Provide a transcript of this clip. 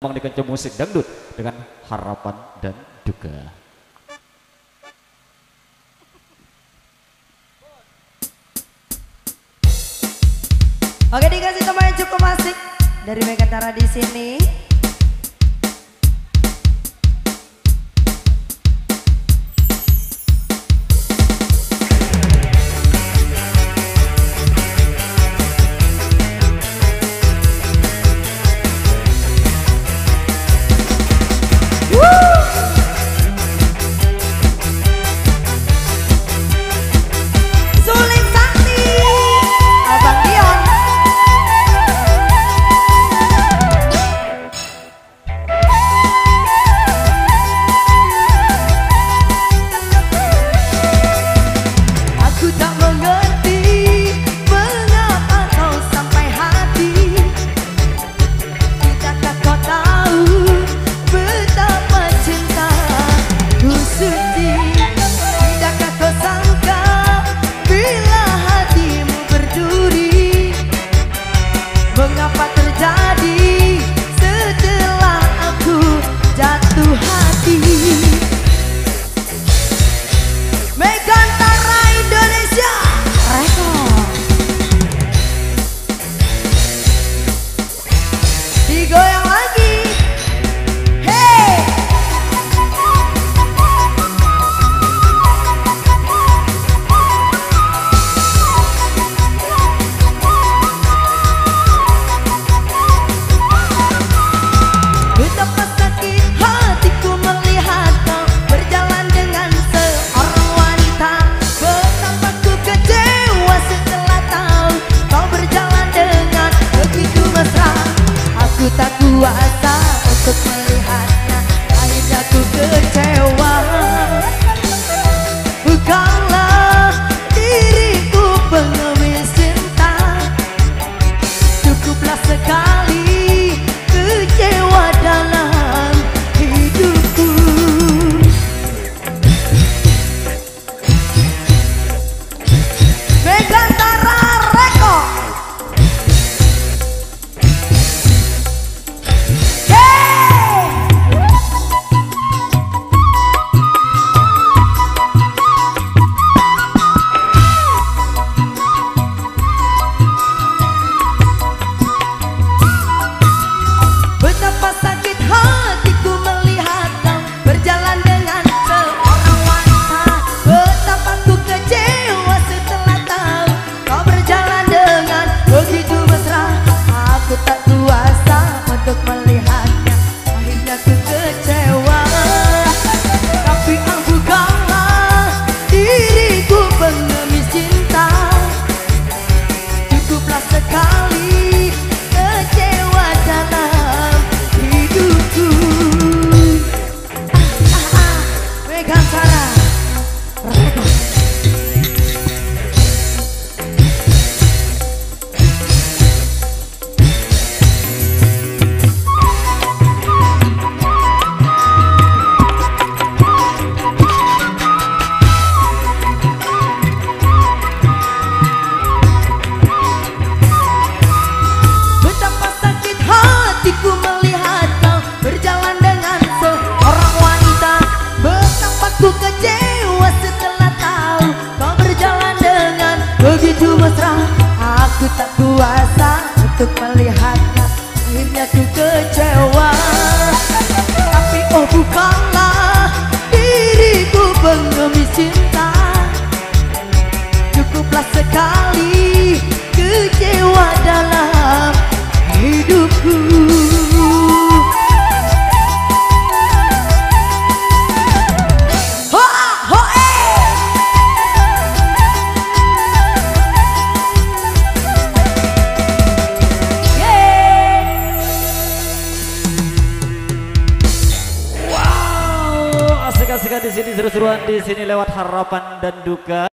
Di kancah musik dangdut dengan harapan dan duka. Oke, dikasih teman yang cukup asik dari Megatara di sini. Mengapa terjadi setelah aku jatuh hati? Megantara Indonesia Record. Digoyang lagi. Hey, betapa sakit hatiku melihat kau berjalan dengan seorang wanita. Betapa ku kecewa setelah tahu kau berjalan dengan begitu mesra. Aku tak kuasa untuk melihatnya, akhirnya ku kecewa. Bukanlah diriku pengemis cinta, cukuplah sekali kecewa dalam hidupku. Megantara Record. Betapa sakit hatiku melihat kau berjalan dengan seorang wanita. Betapa ku kecewa setelah tahu kau berjalan dengan begitu mesra. Aku tak kuasa untuk melihatnya, akhirnya ku kecewa. Tapi bukanlah diriku pengemis cinta, cukuplah sekali kecewa dalam hidupku. Megantara Record. Betapa sakit hatiku melihat kau berjalan dengan seorang wanita. Betapa ku kecewa setelah tahu kau berjalan dengan begitu mesra. Aku tak kuasa untuk melihatnya, akhirnya ku kecewa. Tapi oh bukanlah diriku pengemis cinta, cukuplah sekali kecewa dalam hidupku. Hoa, hoe. Yeah. Wow, asik-asikan di sini, seru-seruan di sini lewat harapan dan duka.